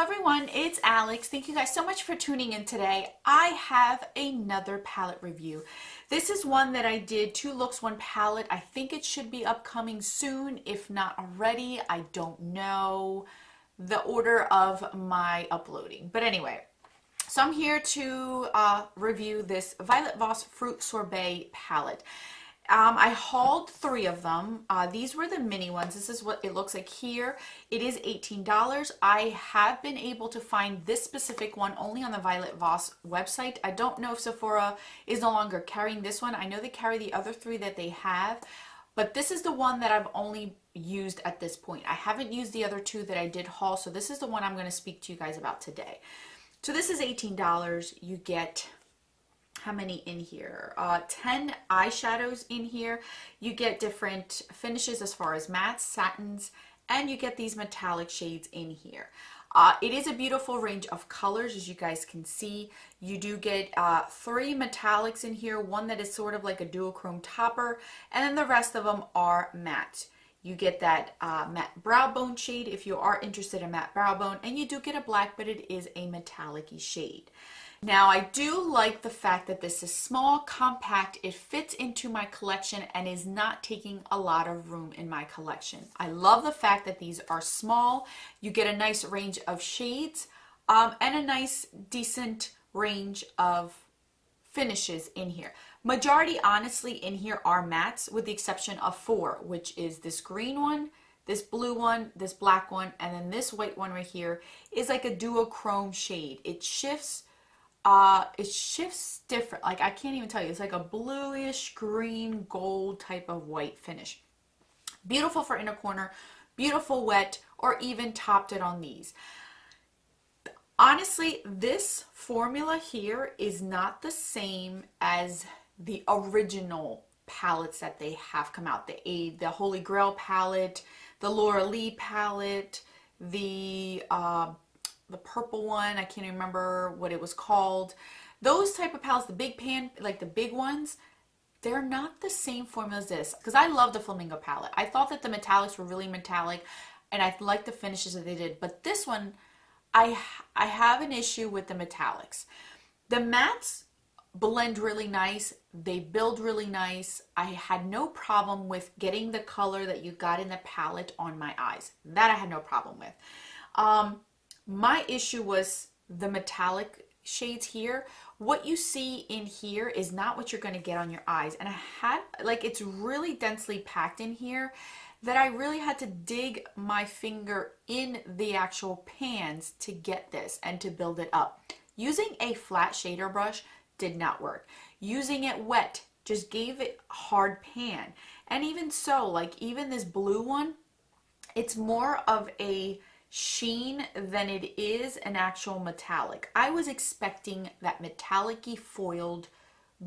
Hello everyone, it's Alex. Thank you guys so much for tuning in today. I have another palette review. This is one that I did, 2 looks, 1 palette. I think it should be upcoming soon, if not already. I don't know the order of my uploading. But anyway, so I'm here to review this Violet Voss Fruit Sorbet palette. I hauled 3 of them. These were the mini ones. This is what it looks like here. It is $18. I have been able to find this specific one only on the Violet Voss website. I don't know if Sephora is no longer carrying this one. I know they carry the other 3 that they have, but this is the one that I've only used at this point. I haven't used the other 2 that I did haul, so this is the one I'm going to speak to you guys about today. So this is $18. You get how many in here? 10 eyeshadows in here. You get different finishes as far as mattes, satins, and you get these metallic shades in here. It is a beautiful range of colors, as you guys can see. You do get 3 metallics in here, one that is sort of like a duochrome topper, and then the rest of them are matte. You get that matte brow bone shade if you are interested in matte brow bone, and you do get a black, but it is a metallic-y shade. Now, I do like the fact that this is small, compact, it fits into my collection and is not taking a lot of room in my collection. I love the fact that these are small. You get a nice range of shades and a nice, decent range of finishes in here. Majority, honestly, in here are mattes with the exception of 4, which is this green one, this blue one, this black one, and then this white one right here is like a duochrome shade. It shifts different. Like, I can't even tell you. It's like a bluish green gold type of white finish. Beautiful for inner corner, beautiful wet, or even topped it on these. Honestly, this formula here is not the same as the original palettes that they have come out. The Holy Grail palette, the Laura Lee palette, the purple one, I can't remember what it was called. Those type of palettes, the big pan, like the big ones, they're not the same formula as this. Because I love the Flamingo palette. I thought that the metallics were really metallic, and I liked the finishes that they did. But this one, I have an issue with the metallics. The mattes blend really nice. They build really nice. I had no problem with getting the color that you got in the palette on my eyes. That I had no problem with. My issue was the metallic shades here. What you see in here is not what you're going to get on your eyes. And I had, like, it's really densely packed in here that I really had to dig my finger in the actual pans to get this and to build it up. Using a flat shader brush did not work. Using it wet just gave it a hard pan. And even so, like, even this blue one, it's more of a sheen than it is an actual metallic. I was expecting that metallic-y foiled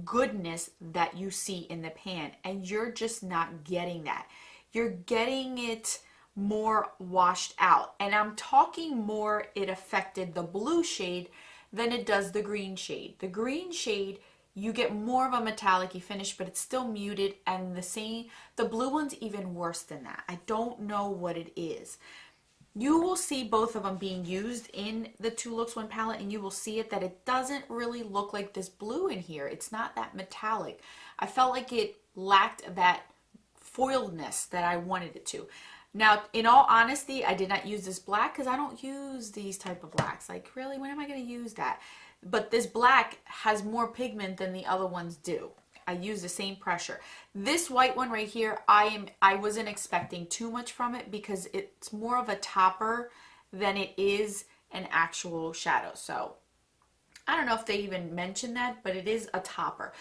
goodness that you see in the pan, and you're just not getting that. You're getting it more washed out, and I'm talking more it affected the blue shade than it does the green shade. The green shade, you get more of a metallic-y finish, but it's still muted, and the blue one's even worse than that. I don't know what it is. You will see both of them being used in the 2 looks, 1 palette, and you will see it that it doesn't really look like this blue in here. It's not that metallic. I felt like it lacked that foiledness that I wanted it to. Now, in all honesty, I did not use this black because I don't use these type of blacks. Like, really, when am I going to use that? But this black has more pigment than the other ones do. I use the same pressure. This white one right here, I wasn't expecting too much from it because it's more of a topper than it is an actual shadow. So I don't know if they even mentioned that, but it is a topper.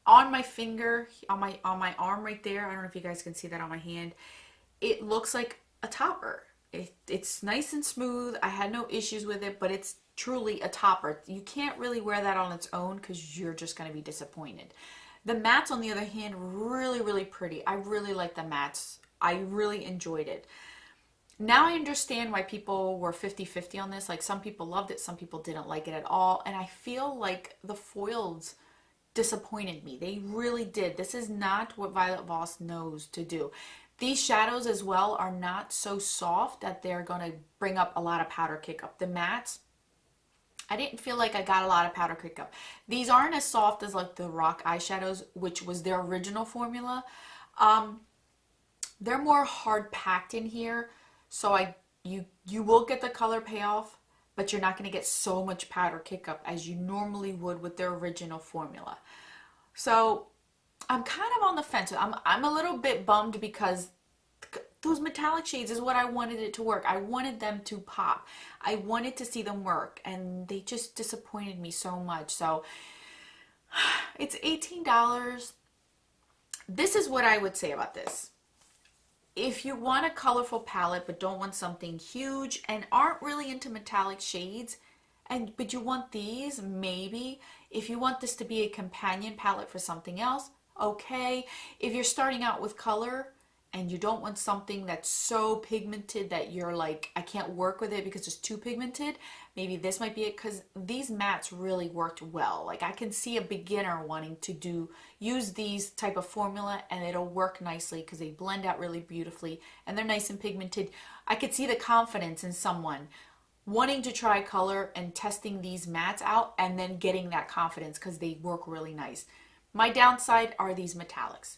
On my finger, on my arm right there, I don't know if you guys can see that on my hand, it looks like a topper. It's nice and smooth. I had no issues with it, but it's truly a topper. You can't really wear that on its own because you're just going to be disappointed. The mattes, on the other hand, really, really pretty. I really like the mattes. I really enjoyed it. Now I understand why people were 50-50 on this. Like, some people loved it, some people didn't like it at all. And I feel like the foils disappointed me. They really did. This is not what Violet Voss knows to do. These shadows as well are not so soft that they're going to bring up a lot of powder kick up. The mattes, I didn't feel like I got a lot of powder kick up. These aren't as soft as like the Rock eyeshadows, which was their original formula. They're more hard packed in here, so you will get the color payoff, but you're not going to get so much powder kick up as you normally would with their original formula. So I'm kind of on the fence. I'm a little bit bummed because those metallic shades is what I wanted it to work. I wanted them to pop. I wanted to see them work, and they just disappointed me so much. So it's $18. This is what I would say about this. If you want a colorful palette but don't want something huge and aren't really into metallic shades, but you want these, maybe. If you want this to be a companion palette for something else, okay. If you're starting out with color and you don't want something that's so pigmented that you're like, I can't work with it because it's too pigmented, maybe this might be it, because these mattes really worked well. Like, I can see a beginner wanting to use these type of formula and it'll work nicely because they blend out really beautifully and they're nice and pigmented. I could see the confidence in someone wanting to try color and testing these mattes out and then getting that confidence because they work really nice. My downside are these metallics.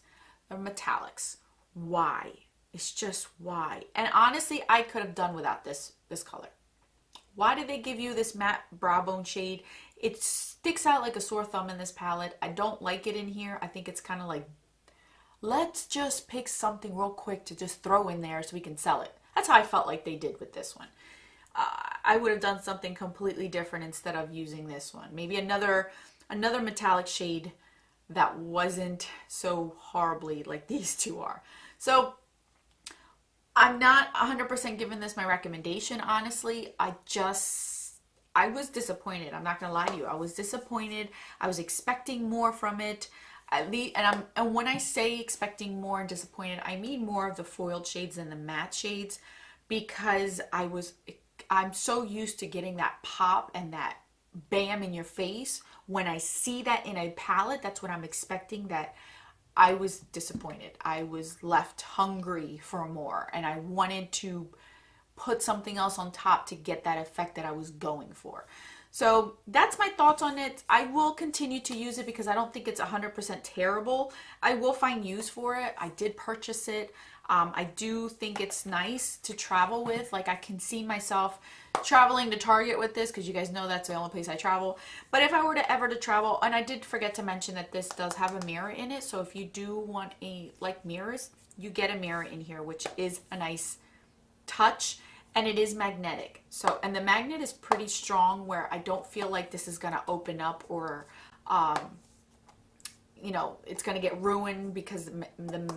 They're metallics. Why? It's just why. And honestly, I could have done without this color. Why did they give you this matte brow bone shade? It sticks out like a sore thumb in this palette. I don't like it in here. I think it's kind of like, let's just pick something real quick to just throw in there so we can sell it. That's how I felt like they did with this one. I would have done something completely different instead of using this one. Maybe another metallic shade that wasn't so horribly like these two are. So I'm not 100% giving this my recommendation, honestly. I was disappointed. I'm not gonna lie to you. I was disappointed. I was expecting more from it. At least, and when I say expecting more and disappointed, I mean more of the foiled shades than the matte shades, because I'm so used to getting that pop and that bam in your face. When I see that in a palette, that's what I'm expecting. That I was disappointed. I was left hungry for more, and I wanted to put something else on top to get that effect that I was going for. So that's my thoughts on it. I will continue to use it because I don't think it's 100% terrible. I will find use for it. I did purchase it. I do think it's nice to travel with. Like, I can see myself traveling to Target with this because you guys know that's the only place I travel. But if I were to ever travel, and I did forget to mention that this does have a mirror in it. So if you do want like mirrors, you get a mirror in here, which is a nice touch. And it is magnetic. So, and the magnet is pretty strong where I don't feel like this is going to open up or, you know, it's going to get ruined because the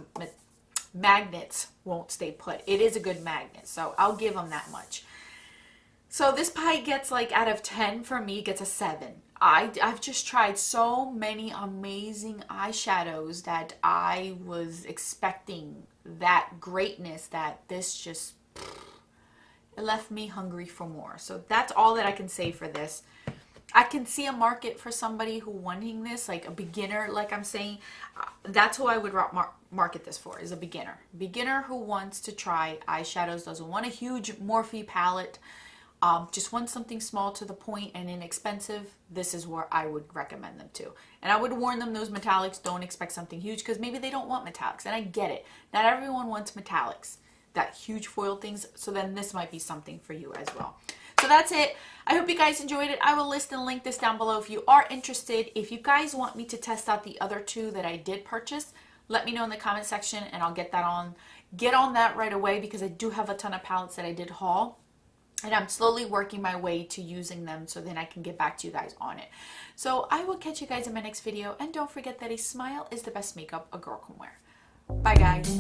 magnets won't stay put. It is a good magnet, so I'll give them that much. So this pie gets, like, out of 10 for me, gets a 7. I've just tried so many amazing eyeshadows that I was expecting that greatness that this just, it left me hungry for more. So that's all that I can say for this. I can see a market for somebody who wanting this, like a beginner, like I'm saying. That's who I would market this for, is a beginner. Beginner who wants to try eyeshadows, doesn't want a huge Morphe palette, just wants something small to the point and inexpensive. This is where I would recommend them to. And I would warn them, those metallics, don't expect something huge because maybe they don't want metallics. And I get it. Not everyone wants metallics, that huge foil things. So then this might be something for you as well. So that's it. I hope you guys enjoyed it. I will list and link this down below if you are interested. If you guys want me to test out the other two that I did purchase, let me know in the comment section and I'll get on that right away, because I do have a ton of palettes that I did haul. And I'm slowly working my way to using them so then I can get back to you guys on it. So I will catch you guys in my next video. And don't forget that a smile is the best makeup a girl can wear. Bye, guys.